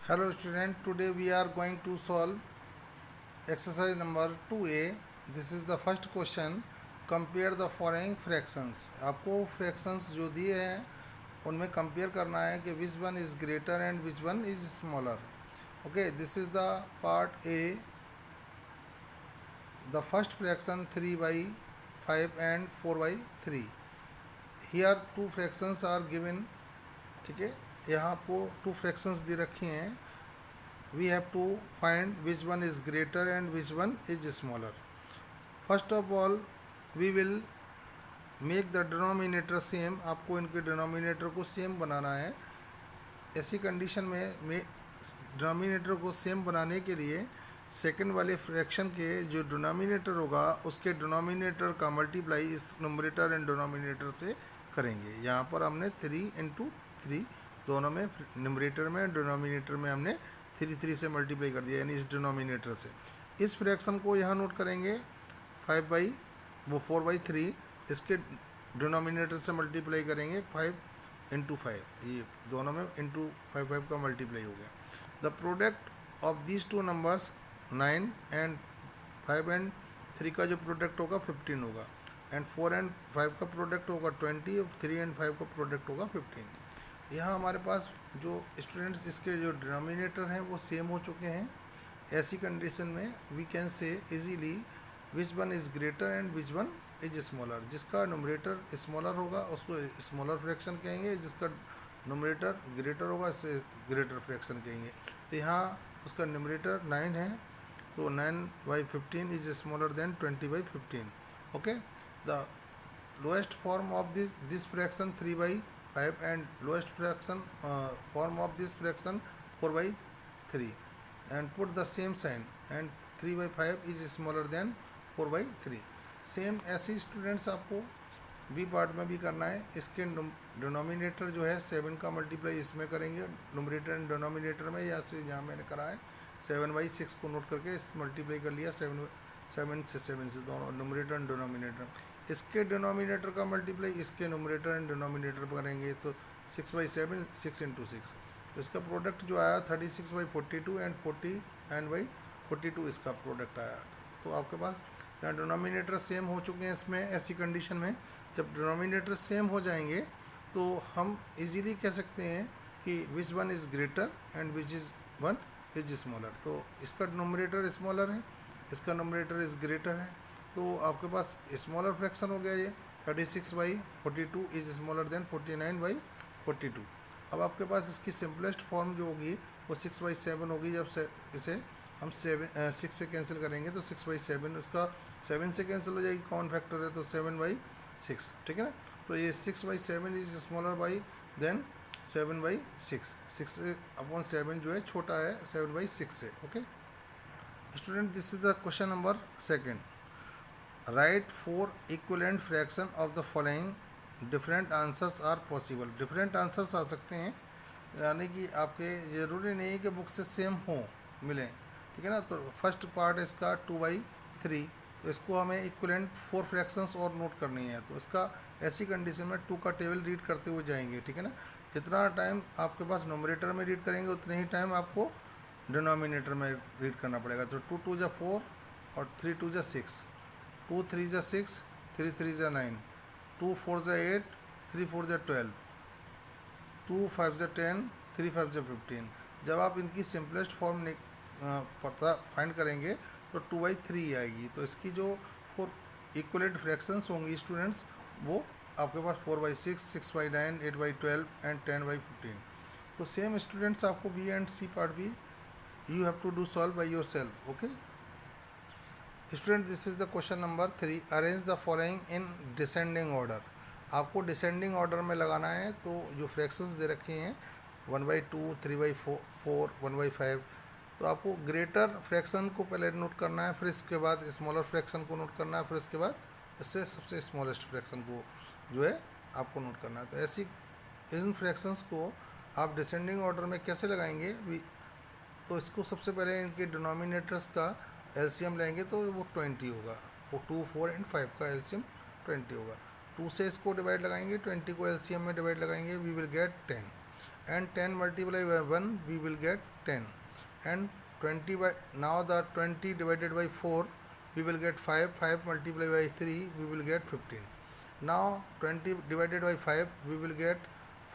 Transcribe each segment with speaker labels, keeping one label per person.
Speaker 1: Hello student, today we are going to solve exercise number 2a. This is the first question. Compare the following fractions. आपको fractions जो दिए हैं उनमें compare करना है कि which one is greater and which one is smaller. Okay, this is the part A. The first fraction 3 by 5 and 4 by 3. Here two fractions are given. ठीक है, यहाँ आपको two fractions दे रखी हैं. We have to find which one is greater and which one is smaller. First of all, we will make the denominator same. आपको इनके denominator को same बनाना है. ऐसी कंडीशन में डिनोमिनेटर को सेम बनाने के लिए सेकंड वाले फ्रैक्शन के जो डिनोमिनेटर होगा उसके डिनोमिनेटर का मल्टीप्लाई इस नोमिनेटर एंड डिनोमिनेटर से करेंगे. यहाँ पर हमने 3 इंटू 3 दोनों में न्यूमरेटर में डिनोमिनेटर में हमने 3 से मल्टीप्लाई कर दिया, यानी इस डिनोमिनेटर से. इस फ्रैक्शन को यहाँ नोट करेंगे 4/3, इसके डिनोमिनेटर से मल्टीप्लाई करेंगे 5 इंटू 5, ये दोनों में इंटू 5 का मल्टीप्लाई हो गया. The product of these two numbers 9 and 5 and 3 का जो प्रोडक्ट होगा 15 होगा, एंड 4 एंड 5 का प्रोडक्ट होगा 20, 3 एंड 5 का प्रोडक्ट होगा 15. यहाँ हमारे पास जो स्टूडेंट्स इसके जो डिनोमिनेटर हैं वो सेम हो चुके हैं. ऐसी कंडीशन में we can say easily which one is greater and which one is smaller. जिसका न्यूमरेटर स्मॉलर होगा उसको स्मॉलर फ्रैक्शन कहेंगे, जिसका न्यूमरेटर ग्रेटर होगा इससे ग्रेटर फ्रैक्शन कहेंगे. तो यहाँ उसका न्यूमरेटर 9 है, तो 9/15 is smaller than 20/15. Okay, the lowest form of this fraction 3/5 and lowest fraction form of this fraction 4/3, and put the same sign, and 3/5 is smaller than 4/3. Same ऐसे students आपको B part में भी करना है. इसके denominator जो है 7 का मल्टीप्लाई इसमें करेंगे न्यूमरेटर एंड डिनोमिनेटर में, या से यहाँ मैंने करा है 7/6 को नोट करके इस मल्टीप्लाई कर लिया 7 से दोनों न्यूमरेटर एंड डिनोमिनेटर. इसके डिनोमिनेटर का मल्टीप्लाई इसके न्यूमरेटर एंड डिनोमिनेटर पर करेंगे तो 6/7 6 इंटू 6. तो इसका प्रोडक्ट जो आया 36/42 एंड 49/42 इसका प्रोडक्ट आया. तो आपके पास यहाँ डिनोमिनेटर सेम हो चुके हैं. इसमें ऐसी कंडीशन में जब डिनोमिनेटर सेम हो जाएंगे तो हम इजीली कह सकते हैं कि विच one is greater and which is one is smaller. तो इसका डिनोमिनेटर स्मॉलर है, इसका न्यूमरेटर इज़ ग्रेटर है, तो आपके पास स्मॉलर फ्रैक्शन हो गया. ये 36/42 इज स्मॉलर देन 49/42. अब आपके पास इसकी सिंपलेस्ट फॉर्म जो होगी वो 6/7 होगी. जब इसे हम 6 से कैंसिल करेंगे तो 6/7, उसका 7 से कैंसिल हो जाएगी, कॉमन फैक्टर है तो 7/6. ठीक है ना. तो ये 6/7 इज स्मॉलर बाई देन 7/6. 6/7 जो है छोटा है 7/6 से. Okay student, this is the question number 2. Right 4 equivalent fraction of the following. Different answers are possible. Different answers आ सकते हैं, यानी कि आपके ज़रूरी नहीं है कि बुक से सेम हो मिलें. ठीक है ना. तो फर्स्ट पार्ट इसका 2/3, तो इसको हमें इक्विवेलेंट 4 फ्रैक्शंस और नोट करनी है. तो इसका ऐसी कंडीशन में 2 का टेबल रीड करते हुए जाएंगे. ठीक है ना. जितना टाइम आपके पास न्यूमरेटर में रीड करेंगे उतने ही टाइम आपको डिनोमिनेटर में रीड करना पड़ेगा. तो 2 2 जा 4 और 3 2 जा 6, 2 3 जा 6, 3 3 जा 9, 2 4 जा 8, 3 4 जा 12, 2 5 जा 10, 3 5 जा 15. जब आप इनकी सिंपलेस्ट फॉर्म पता फाइंड करेंगे तो 2/3 आएगी. तो इसकी जो 4 इक्वलेंट फ्रैक्शंस होंगी स्टूडेंट्स वो आपके पास 4/6, 6/9, 8/12 एंड 10/15. तो सेम स्टूडेंट्स आपको बी एंड सी पार्ट भी you have to do solve by yourself. Okay student, this is the question number 3. arrange the following in descending order. आपको डिसेंडिंग ऑर्डर में लगाना है. तो जो फ्रैक्शंस दे रखे हैं 1/2, 3/4, 1/5, तो आपको ग्रेटर फ्रैक्शन को पहले नोट करना है, फिर इसके बाद स्मॉलर फ्रैक्शन को नोट करना है, फिर इसके बाद इससे सबसे स्मॉलेस्ट फ्रैक्शन को जो है आपको नोट करना है. तो ऐसी इन फ्रैक्शंस को आप डिसेंडिंग ऑर्डर में कैसे लगाएंगे. तो इसको सबसे पहले इनके डिनोमिनेटर्स का एलसीएम लेंगे तो वो 20 होगा. वो 2 4 एंड 5 का एलसीएम 20 होगा. 2 से इसको डिवाइड लगाएंगे, 20 को एलसीएम में डिवाइड लगाएंगे, we will get 10, and 10 × 1 we will get 10 and 20 by, now the 20 divided by 4 we will get 5, 5 multiplied by 3 we will get 15. Now 20 divided by 5 we will get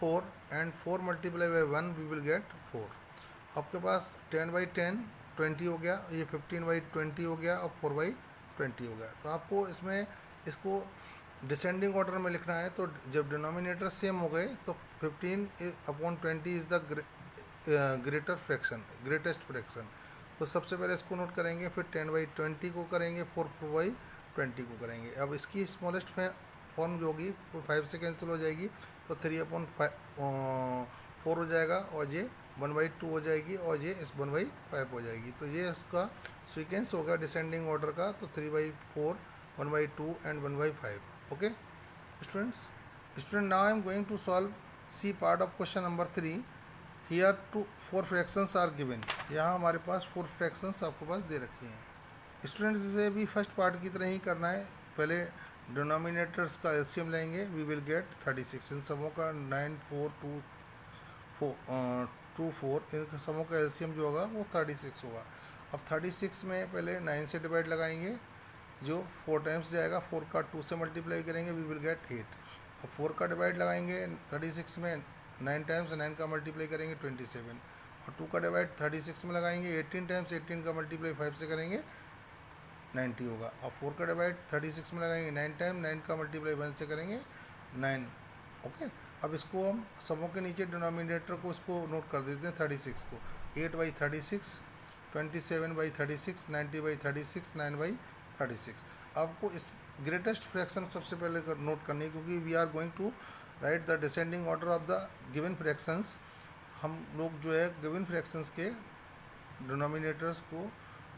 Speaker 1: 4 and 4 multiplied by 1 we will get 4. आपके पास 10 by 10 20 हो गया, ये 15 by 20 हो गया और 4 by 20 हो गया. तो आपको इसमें इसको डिसेंडिंग ऑर्डर में लिखना है. तो जब डिनोमिनेटर सेम हो गए तो 15/20 is the greater fraction, greatest fraction. तो सबसे पहले इसको नोट करेंगे, फिर 10/20 को करेंगे, 4/20 को करेंगे. अब इसकी स्मॉलेस्ट फॉर्म जो होगी वो 5 से कैंसिल हो जाएगी, तो 3/4 हो जाएगा और ये 1/2 हो जाएगी और ये इस 1/5 हो जाएगी. तो ये उसका सीक्वेंस होगा डिसेंडिंग ऑर्डर का. तो 3/4, 1/2 and 1/5. Okay students. now I am going to solve C part of question number 3. Here 4 fractions are given. यहाँ हमारे पास 4 fractions आपके पास दे रखी हैं. स्टूडेंट्स इसे भी फर्स्ट पार्ट की तरह ही करना है. पहले डिनोमिनेटर्स का एलसीएम लेंगे, वी विल गेट 36. इन सबों का 9, 4, 2, 4 इन सबों का एलसीएम जो होगा वो 36 होगा. अब 36 में पहले 9 से डिवाइड लगाएंगे, जो 4 टाइम्स जाएगा. 4 का 2 से मल्टीप्लाई करेंगे, वी विल गेट 8. अब 4 का डिवाइड लगाएंगे 36 में 9 टाइम्स, 9 का मल्टीप्लाई करेंगे 27. और 2 का डिवाइड 36 में लगाएंगे 18 टाइम्स, 18 का मल्टीप्लाई 5 से करेंगे 90 होगा. और 4 का डिवाइड 36 में लगाएंगे 9 टाइम, 9 का मल्टीप्लाई 1 से करेंगे 9. ओके. अब इसको हम सबों के नीचे डिनोमिनेटर को इसको नोट कर देते हैं 36 को. 8/36, 27/36, 90/36, 9/36. आपको इस ग्रेटेस्ट फ्रैक्शन सबसे पहले नोट करनी है, क्योंकि we are going to write the descending order of the given fractions. हम लोग जो है गिवन फ्रैक्शंस के डिनोमिनेटर्स को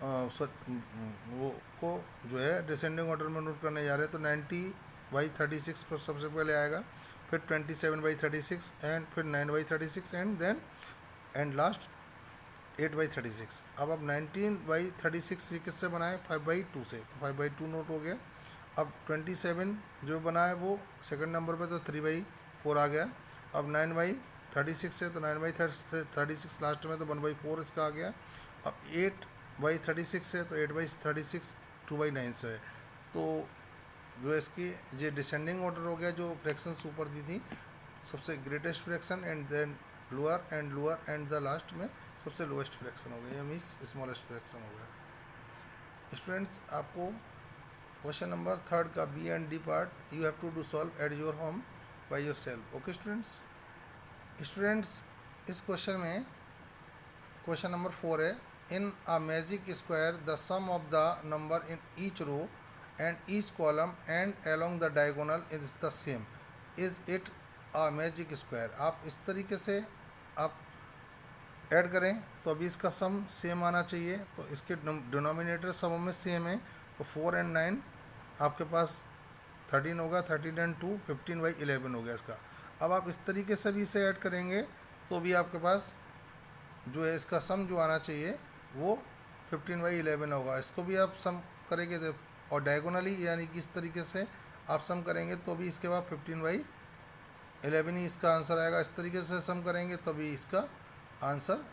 Speaker 1: वो को जो है डिसेंडिंग ऑर्डर में नोट करने जा रहे हैं. तो 90/36 को सबसे पहले आएगा, फिर 27/36 एंड फिर 9/36 एंड देन एंड लास्ट 8/36. अब 19/36 ये किससे बना है? 5/2 से. तो 5/2 नोट हो गया. अब 27 जो बना है वो सेकंड नंबर पे, तो 3/4 आ गया. अब 9/36 से, तो 9/36 लास्ट में, तो 1/4 इसका आ गया. अब 8/36 से, तो 8/36 2/9 से है. तो जो इसकी ये डिसेंडिंग ऑर्डर हो गया. जो फ्रैक्शंस ऊपर दी थी, सबसे greatest fraction and then lower and the last में सबसे लोएस्ट फ्रैक्शन हो गया, मीन्स स्मॉलेस्ट फ्रैक्शन हो गया. स्टूडेंट्स, आपको क्वेश्चन नंबर 3 का B and D part you have to do solve at your home by yourself. Okay students, इस question में क्वेश्चन नंबर 4 है. In a magic square the sum of the number in each row and each column and along the diagonal is the same. Is it a magic square. आप इस तरीके से आप add करें तो अभी इसका सम सेम आना चाहिए. तो इसके डिनोमिनेटर समों में सेम है. तो 4 and 9 आपके पास 13 होगा, 13 and 2 15/11 हो गया इसका. अब आप इस तरीके से भी इसे ऐड करेंगे तो भी आपके पास जो है इसका सम जो आना चाहिए वो 15/11 होगा. इसको भी आप सम करेंगे तो, और डायगोनली यानी कि इस तरीके से आप सम करेंगे तो भी इसके बाद 15/11 ही इसका आंसर आएगा. इस तरीके से सम करेंगे तो भी इसका आंसर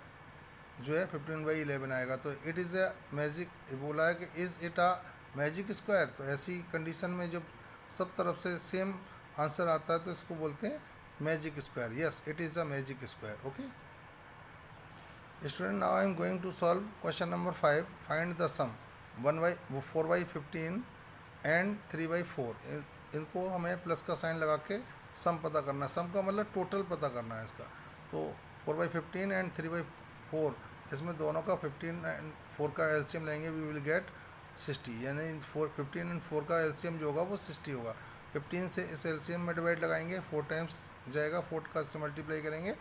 Speaker 1: जो है 15/11 आएगा. तो इट इज़ ए मैजिक बोला है कि is it a magic square. तो ऐसी कंडीशन में जब सब तरफ से सेम आंसर आता है तो इसको बोलते हैं magic square. Yes, it is a magic square. Okay student, now I am going to solve question number 5. Find the sum 4/15 and 3/4. इनको हमें प्लस का साइन लगा के सम पता करना है. सम का मतलब टोटल पता करना है इसका. तो 4/15 एंड 3/4, इसमें दोनों का 15 एंड 4 का एलसीएम लेंगे, वी विल गेट 60. यानी 15 एंड 4 का एलसीएम जो होगा वो 60 होगा. 15 से इस एलसीएम में डिवाइड लगाएंगे, 4 टाइम्स जाएगा, 4 का से मल्टीप्लाई करेंगे,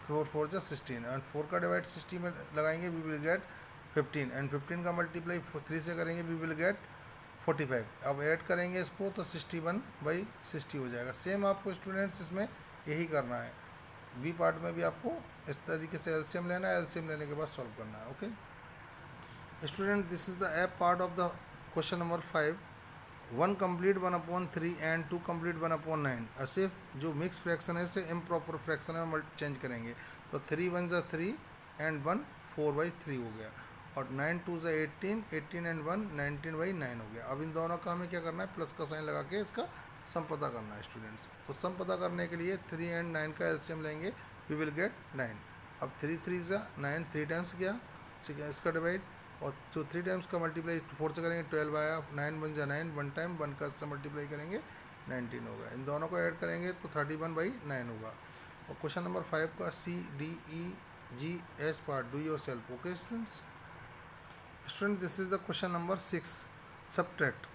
Speaker 1: 4 जा 16 एंड 4 का डिवाइड 60 में लगाएंगे, वी विल गेट 15 एंड 15 का मल्टीप्लाई 3 से करेंगे, वी विल गेट 45. अब ऐड करेंगे इसको तो 61/60 हो जाएगा. सेम आपको स्टूडेंट्स इसमें यही करना है. बी पार्ट में भी आपको इस तरीके से एलसीएम लेना है. एलसीएम लेने के बाद सॉल्व करना है. Okay student, this is the app part of the question number 5. 1 complete 1/3 and 2 complete 1/9. सिर्फ जो मिक्स फ्रैक्शन है इसे इम्प्रॉपर फ्रैक्शन में चेंज करेंगे. तो 3 1 जा 3 एंड 1 4/3 हो गया, और 9 2 ज़ा 18, 18 एंड 1 19/9 हो गया। अब इन दोनों का हमें क्या करना है, प्लस का साइन लगा के इसका सम पता करना है स्टूडेंट्स। तो सम पता करने के लिए 3 एंड 9 का एलसीएम लेंगे, वी विल गेट 9। अब 3 3 ज़ा 9, 3 टाइम्स गया, ठीक है, इसका डिवाइड, और जो 3 टाइम्स का मल्टीप्लाई 4 से करेंगे 12 आया, 9 1 ज़ा 9, 1 टाइम 1 का इससे मल्टीप्लाई करेंगे 19 होगा। इन दोनों को ऐड करेंगे तो 31/9 होगा। और क्वेश्चन नंबर 5 का CDEGH part do your self. Okay students, this is the question number 6। Subtract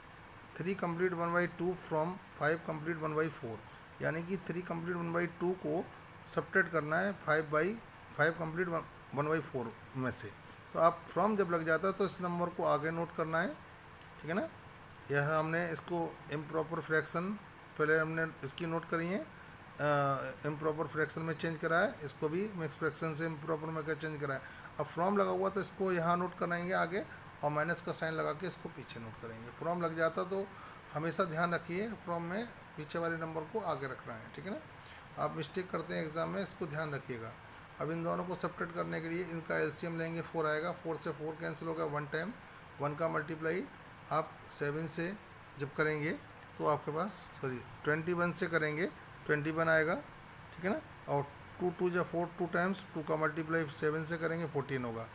Speaker 1: 3 complete 1/2 from 5 complete 1/4, यानी कि 3 कंप्लीट 1/2 को सब्ट्रैक्ट करना है 5 कंप्लीट 1/4 में से। तो आप फ्रॉम जब लग जाता है तो इस नंबर को आगे नोट करना है, ठीक है ना। यह हमने इसको इम्प्रॉपर फ्रैक्शन पहले हमने इसकी नोट करी है, इम्प्रॉपर फ्रैक्शन में चेंज करा है, इसको भी मिक्स फ्रैक्शन से इम्प्रॉपर में क्या चेंज करा है। अब फ्रॉम लगा हुआ तो इसको यहाँ नोट कराएंगे आगे, और माइनस का साइन लगा के इसको पीछे नोट करेंगे। फ्रॉम लग जाता तो हमेशा ध्यान रखिए फ्रॉम में पीछे वाले नंबर को आगे रखना है, ठीक है ना। आप मिस्टेक करते हैं एग्जाम में, इसको ध्यान रखिएगा। अब इन दोनों को सब्ट्रैक्ट करने के लिए इनका एलसीएम लेंगे, 4 आएगा, 4 से 4 कैंसिल होगा 1 टाइम, 1 का मल्टीप्लाई आप 7 से जब करेंगे तो आपके पास 21 से करेंगे 21 आएगा, ठीक है ना। और 2 2 ज़ा 4, 2 टाइम्स 2 का मल्टीप्लाई 7 से करेंगे 14 होगा।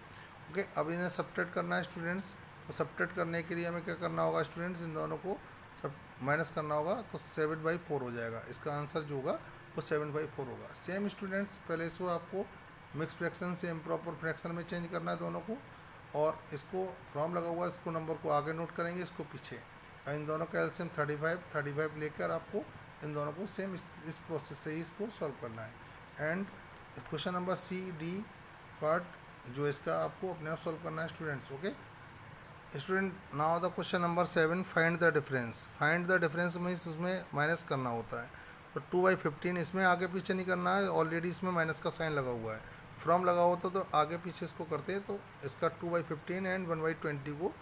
Speaker 1: ओके, अब इन्हें सब्ट्रैक्ट करना है स्टूडेंट्स। तो सब्ट्रैक्ट करने के लिए हमें क्या करना होगा स्टूडेंट्स, इन दोनों को सब माइनस करना होगा, तो 7/4 हो जाएगा। इसका आंसर जो होगा वो 7/4 होगा। सेम स्टूडेंट्स, पहले इसको आपको मिक्स फ्रैक्शन से इम्प्रॉपर फ्रैक्शन में चेंज करना है दोनों को, और इसको फ्रॉम लगा हुआ इसको नंबर को आगे नोट करेंगे, इसको पीछे। इन दोनों का एलसीएम 35 लेकर आपको इन दोनों को सेम इस प्रोसेस से ही इसको सॉल्व करना है। And question number CD part जो इसका आपको अपने आप सॉल्व करना है students. Okay student, now the question number 7, find the difference. Find the difference means उसमें माइनस करना होता है। तो 2/15 इसमें आगे पीछे नहीं करना है, ऑलरेडी इसमें माइनस का साइन लगा हुआ है। फ्रॉम लगा होता तो आगे पीछे इसको करते हैं, तो इसका 2/15 एंड 1/20 को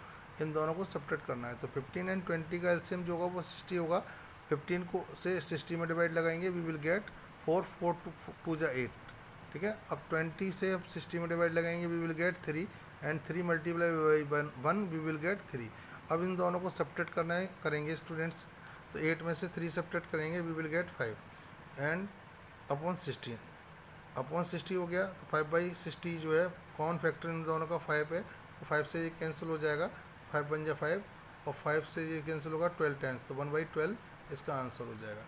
Speaker 1: इन दोनों को सब्ट्रैक्ट करना है। तो 15 एंड 20 का एलसीएम जो होगा वो 60 होगा। 15 को से 60 में डिवाइड लगाएंगे, वी विल गेट 4 4 2 ज़ा 8, ठीक है। अब 20 से अब 60 में डिवाइड लगाएंगे, we will get 3, and 3 multiply by 1 we will get 3। अब इन दोनों को सब्ट्रैक्ट करना है करेंगे स्टूडेंट्स। तो 8 में से 3 सब्ट्रैक्ट करेंगे, we will get 5 and upon 16 हो गया। तो 5/60 जो है कॉमन फैक्टर इन दोनों का 5 है, तो 5 से ये कैंसिल हो जाएगा, 5 1 ज़ा 5, और 5 से ये कैंसिल होगा 12 टाइम्स, तो 1/12 इसका आंसर हो जाएगा।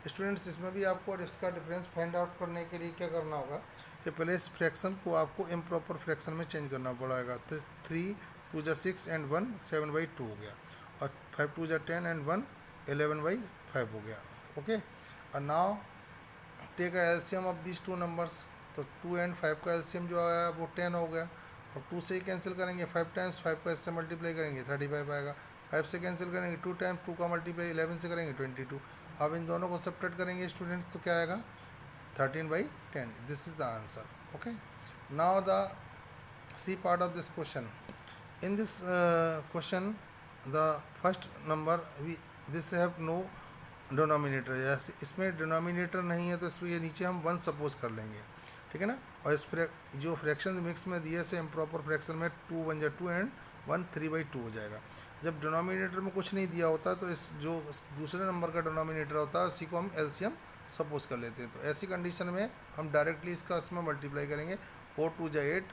Speaker 1: स्टूडेंट्स, इसमें भी आपको इसका डिफरेंस फाइंड आउट करने के लिए क्या करना होगा कि पहले इस फ्रैक्शन को आपको इम्प्रॉपर फ्रैक्शन में चेंज करना पड़ेगा। तो 3 2 ज़ा 6 एंड 1 7/2 हो गया, और 5 2 ज़ा 10 एंड 1 11/5 हो गया। ओके, और नाउ टेक का एलसीएम ऑफ दिस 2 नंबर्स। तो 2 एंड 5 का एलसीएम जो आया वो 10 हो गया। अब 2 से ही कैंसिल करेंगे, 5 टाइम्स 5 का इससे मल्टीप्लाई करेंगे 35 आएगा। 5 से कैंसिल करेंगे 2 टाइम्स 2 का मल्टीप्लाई 11 से करेंगे 22। अब इन दोनों को सब्ट्रैक्ट करेंगे स्टूडेंट्स, तो क्या आएगा 13/10। This is the answer. Okay, now the C part of this question. In this question the first number this have no denominator, या इसमें डिनोमिनेटर नहीं है, तो इसमें ये नीचे हम 1 सपोज कर लेंगे, ठीक है ना। और इस जो फ्रैक्शन मिक्स में दिए से इम्प्रॉपर फ्रैक्शन में 2 1 ज़ा 2 एंड 1 3/2 हो जाएगा। जब डिनोमिनेटर में कुछ नहीं दिया होता तो इस जो दूसरे नंबर का डिनोमिनेटर होता है उसी को हम एलसीएम सपोज कर लेते हैं। तो ऐसी कंडीशन में हम डायरेक्टली इसका इसमें मल्टीप्लाई करेंगे, 4 2 ज़ा 8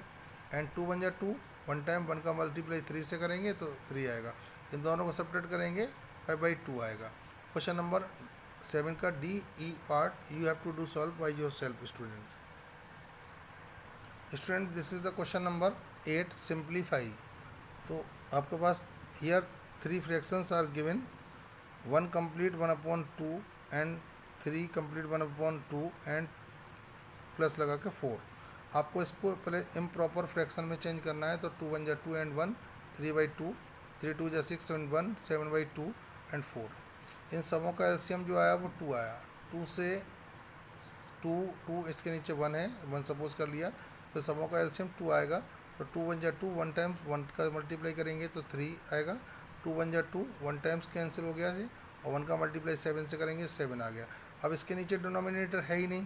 Speaker 1: एंड 2 1 ज़ा 2, 1 टाइम 1 का मल्टीप्लाई 3 से करेंगे तो 3 आएगा। इन दोनों को सब्ट्रैक्ट करेंगे 5/2 आएगा। क्वेश्चन नंबर 7 का DE part you have to do solve by yourself students. Student, this is the question number 8, simplify. तो आपके पास here 3 fractions are given, 1 complete 1/2 and 3 complete 1/2 and plus लगा के 4। आपको इसको पहले इम्प्रॉपर फ्रैक्शन में चेंज करना है। तो 2 1 ज़ा 2 एंड 1 3/2, 3 2 ज़ा 6 एंड 1 7/2 एंड 4। इन सबों का एलसीएम जो आया वो 2 आया। 2 से 2 इसके नीचे 1 है, 1 सपोज कर लिया, तो सबों का एलसीएम 2 आएगा। तो 2 1 ज़ा 2, 1 टाइम्स 1 का मल्टीप्लाई करेंगे तो 3 आएगा। 2 1 ज़ा 2, 1 टाइम्स कैंसिल हो गया है, और 1 का मल्टीप्लाई 7 से करेंगे 7 आ गया। अब इसके नीचे डिनोमिनेटर है ही नहीं,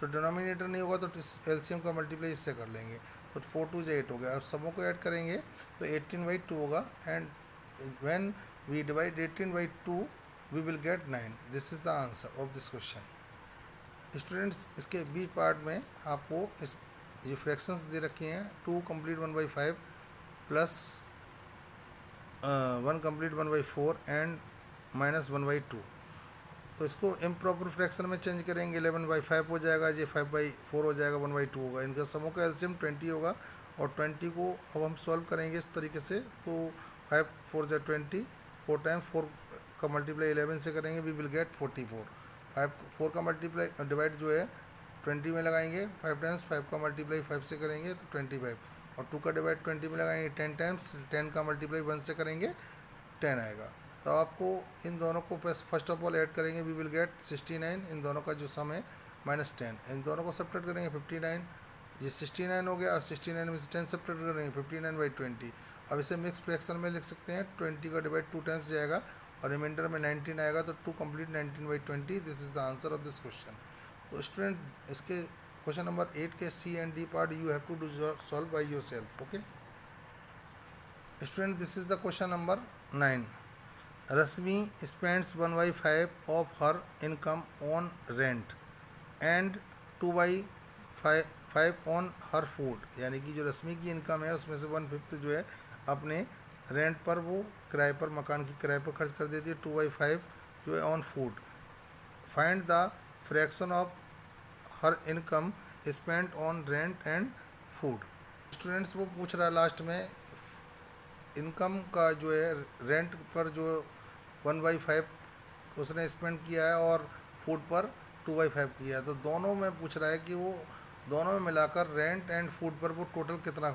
Speaker 1: तो डिनोमिनेटर नहीं होगा तो एलसीएम का मल्टीप्लाई इससे कर लेंगे। तो 4 2 से 8 हो गया। अब सबों को ऐड करेंगे तो 18/2 होगा, and when we divide 18/2 we will get 9। This is the answer of this question. Students, इसके बी पार्ट में आपको इस ये फ्रैक्शंस दे रखी हैं, 2 कंप्लीट 1/5 प्लस 1 कंप्लीट 1/4 एंड -1/2। तो इसको इम्प्रॉपर फ्रैक्शन में चेंज करेंगे, 11/5 हो जाएगा, ये 5/4 हो जाएगा, 1/2 होगा। इनका समों का एलसीएम 20 होगा, और 20 को अब हम सॉल्व करेंगे इस तरीके से। तो 5 4 से 20, 4 टाइम 4 का मल्टीप्लाई 11 से करेंगे, वी विल गेट 44। 4 का मल्टीप्लाई डिवाइड जो है 20 में लगाएंगे, 5 टाइम्स 5 का मल्टीप्लाई 5 से करेंगे तो 25, और 2 का डिवाइड 20 में लगाएंगे 10 टाइम्स, 10 का मल्टीप्लाई 1 से करेंगे 10 आएगा। तो आपको इन दोनों को फर्स्ट ऑफ ऑल ऐड करेंगे, वी विल गेट 69। इन दोनों का जो सम है -10, इन दोनों को सब्ट्रैक्ट करेंगे 59, ये 69 हो गया, और 69 में से 10 सब्ट्रैक्ट करेंगे 59/20। अब इसे मिक्स फ्रैक्शन में लिख सकते हैं, 20 का डिवाइड 2 टाइम्स जाएगा और रिमाइंडर में 19 आएगा, तो 2 complete 19/20। This is the answer of this question. तो स्टूडेंट, इसके क्वेश्चन नंबर 8 के C and D part you have to do solve by yourself. Okay student, this is the question number 9। Rasmi spends 1/5 of her income on rent and 2/5 on her food। यानी कि जो रश्मि की income है उसमें से 1/5 जो है अपने रेंट पर, वो किराए पर, मकान की किराए पर खर्च कर देती है, 2/5 जो है on food. Find the fraction of her income spend on rent and food. Students, वो पूछ रहा है लास्ट में इनकम का जो है रेंट पर जो 1/5 उसने स्पेंड किया है और फूड पर 2/5 किया है। तो दोनों में पूछ रहा है कि वो दोनों में मिलाकर रेंट एंड फूड पर वो टोटल कितना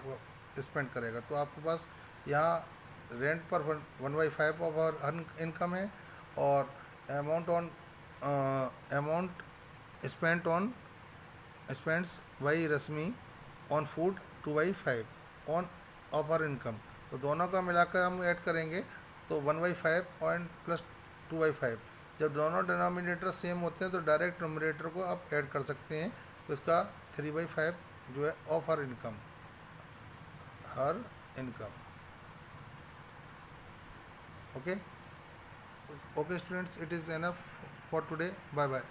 Speaker 1: स्पेंड करेगा। तो आपके पास यहाँ रेंट पर 1/5 ऑफ हर इनकम है, और amount spends by Rashmi on food 2/5 on off her income. तो दोनों का मिलाकर हम ऐड करेंगे तो 1/5 और प्लस 2/5। जब दोनों डिनोमिनेटर सेम होते हैं तो डायरेक्ट नोमिनेटर को आप ऐड कर सकते हैं। तो इसका 3/5 जो है of her income, okay students, it is enough for today. Bye bye.